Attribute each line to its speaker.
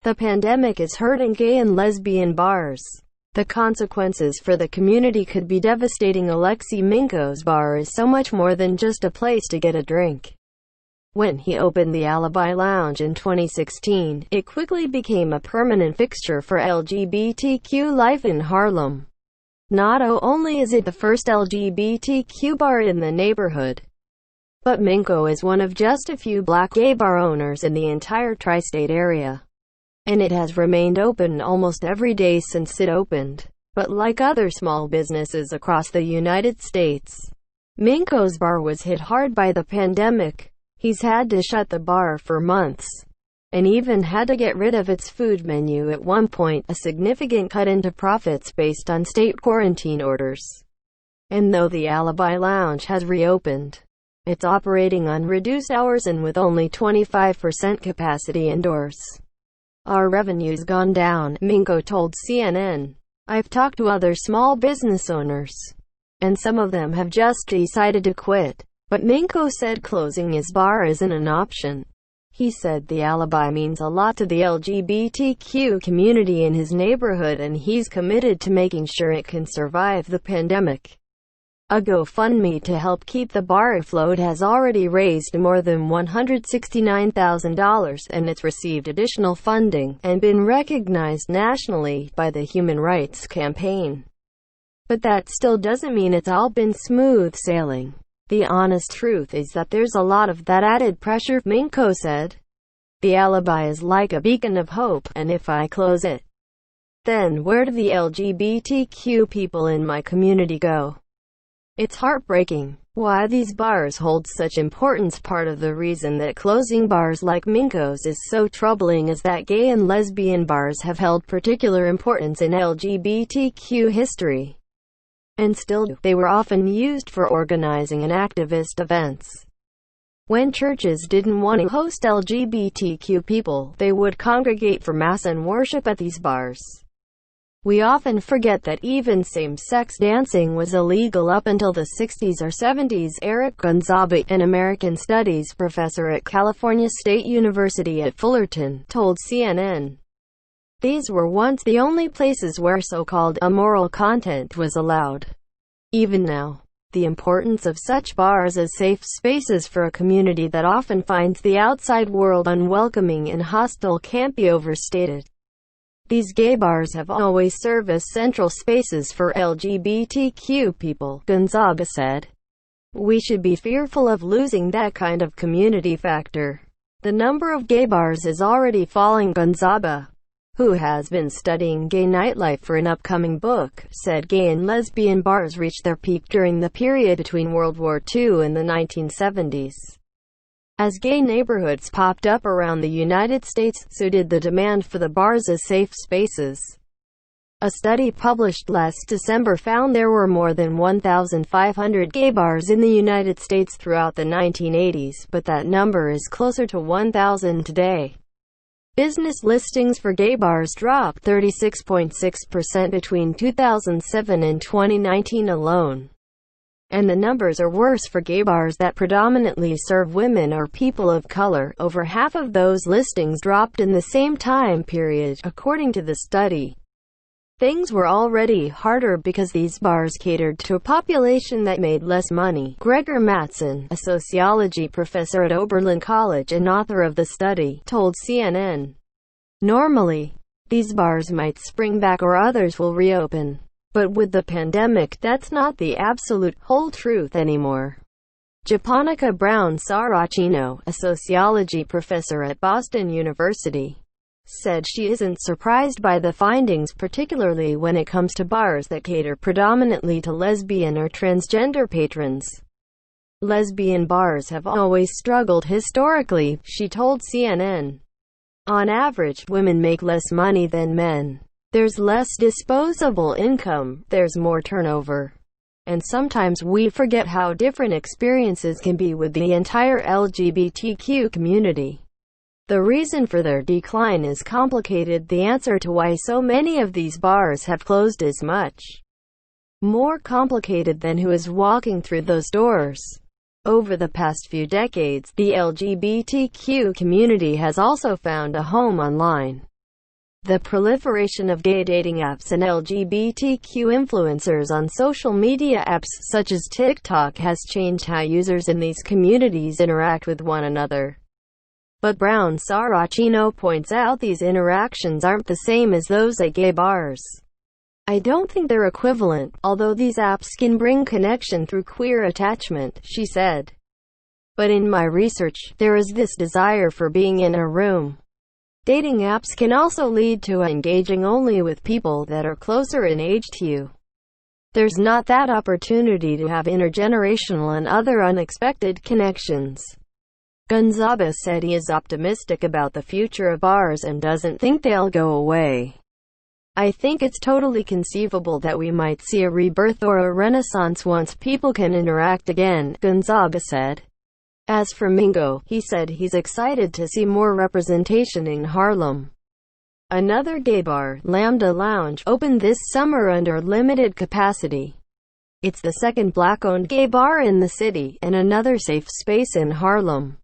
Speaker 1: The pandemic is hurting gay and lesbian bars. The consequences for the community could be devastating. Alexei Minko's bar is so much more than just a place to get a drink. When he opened the Alibi Lounge in 2016, it quickly became a permanent fixture for LGBTQ life in Harlem. Not only is it the first LGBTQ bar in the neighborhood, but Minko is one of just a few black gay bar owners in the entire tri-state area. And it has remained open almost every day since it opened. But like other small businesses across the United States, Minko's bar was hit hard by the pandemic. He's had to shut the bar for months, and even had to get rid of its food menu at one point, a significant cut into profits based on state quarantine orders. And though the Alibi Lounge has reopened, it's operating on reduced hours and with only 25% capacity indoors. Our revenue's gone down, Minko told CNN. I've talked to other small business owners, and some of them have just decided to quit. But Minko said closing his bar isn't an option. He said the Alibi means a lot to the LGBTQ community in his neighborhood, and he's committed to making sure it can survive the pandemic. A GoFundMe to help keep the bar afloat has already raised more than $169,000, and it's received additional funding, and been recognized nationally by the Human Rights Campaign. But that still doesn't mean it's all been smooth sailing. The honest truth is that there's a lot of that added pressure, Minko said. The Alibi is like a beacon of hope, and if I close it, then where do the LGBTQ people in my community go? It's heartbreaking. Why these bars hold such importance. Part of the reason that closing bars like Minko's is so troubling is that gay and lesbian bars have held particular importance in LGBTQ history. And still do. They were often used for organizing and activist events. When churches didn't want to host LGBTQ people, they would congregate for mass and worship at these bars. We often forget that even same-sex dancing was illegal up until the 60s or 70s. Eric Gonzaga, an American Studies professor at California State University at Fullerton, told CNN. These were once the only places where so-called immoral content was allowed. Even now, the importance of such bars as safe spaces for a community that often finds the outside world unwelcoming and hostile can't be overstated. These gay bars have always served as central spaces for LGBTQ people, Gonzaga said. We should be fearful of losing that kind of community factor. The number of gay bars is already falling. Gonzaga, who has been studying gay nightlife for an upcoming book, said gay and lesbian bars reached their peak during the period between World War II and the 1970s. As gay neighborhoods popped up around the United States, so did the demand for the bars as safe spaces. A study published last December found there were more than 1,500 gay bars in the United States throughout the 1980s, but that number is closer to 1,000 today. Business listings for gay bars dropped 36.6% between 2007 and 2019 alone. And the numbers are worse for gay bars that predominantly serve women or people of color. Over half of those listings dropped in the same time period, according to the study. Things were already harder because these bars catered to a population that made less money. Gregor Mattson, a sociology professor at Oberlin College and author of the study, told CNN. Normally, these bars might spring back or others will reopen. But with the pandemic, that's not the absolute, whole truth anymore. Japonica Brown Saracino, a sociology professor at Boston University, said she isn't surprised by the findings, particularly when it comes to bars that cater predominantly to lesbian or transgender patrons. Lesbian bars have always struggled historically, she told CNN. On average, women make less money than men. There's less disposable income, there's more turnover. And sometimes we forget how different experiences can be with the entire LGBTQ community. The reason for their decline is complicated. The answer to why so many of these bars have closed is much more complicated than who is walking through those doors. Over the past few decades, the LGBTQ community has also found a home online. The proliferation of gay dating apps and LGBTQ influencers on social media apps such as TikTok has changed how users in these communities interact with one another. But Brown Saracino points out these interactions aren't the same as those at gay bars. I don't think they're equivalent, although these apps can bring connection through queer attachment, she said. But in my research, there is this desire for being in a room. Dating apps can also lead to engaging only with people that are closer in age to you. There's not that opportunity to have intergenerational and other unexpected connections. Gonzalez said he is optimistic about the future of bars and doesn't think they'll go away. I think it's totally conceivable that we might see a rebirth or a renaissance once people can interact again, Gonzalez said. As for Mingo, he said he's excited to see more representation in Harlem. Another gay bar, Lambda Lounge, opened this summer under limited capacity. It's the second black-owned gay bar in the city, and another safe space in Harlem.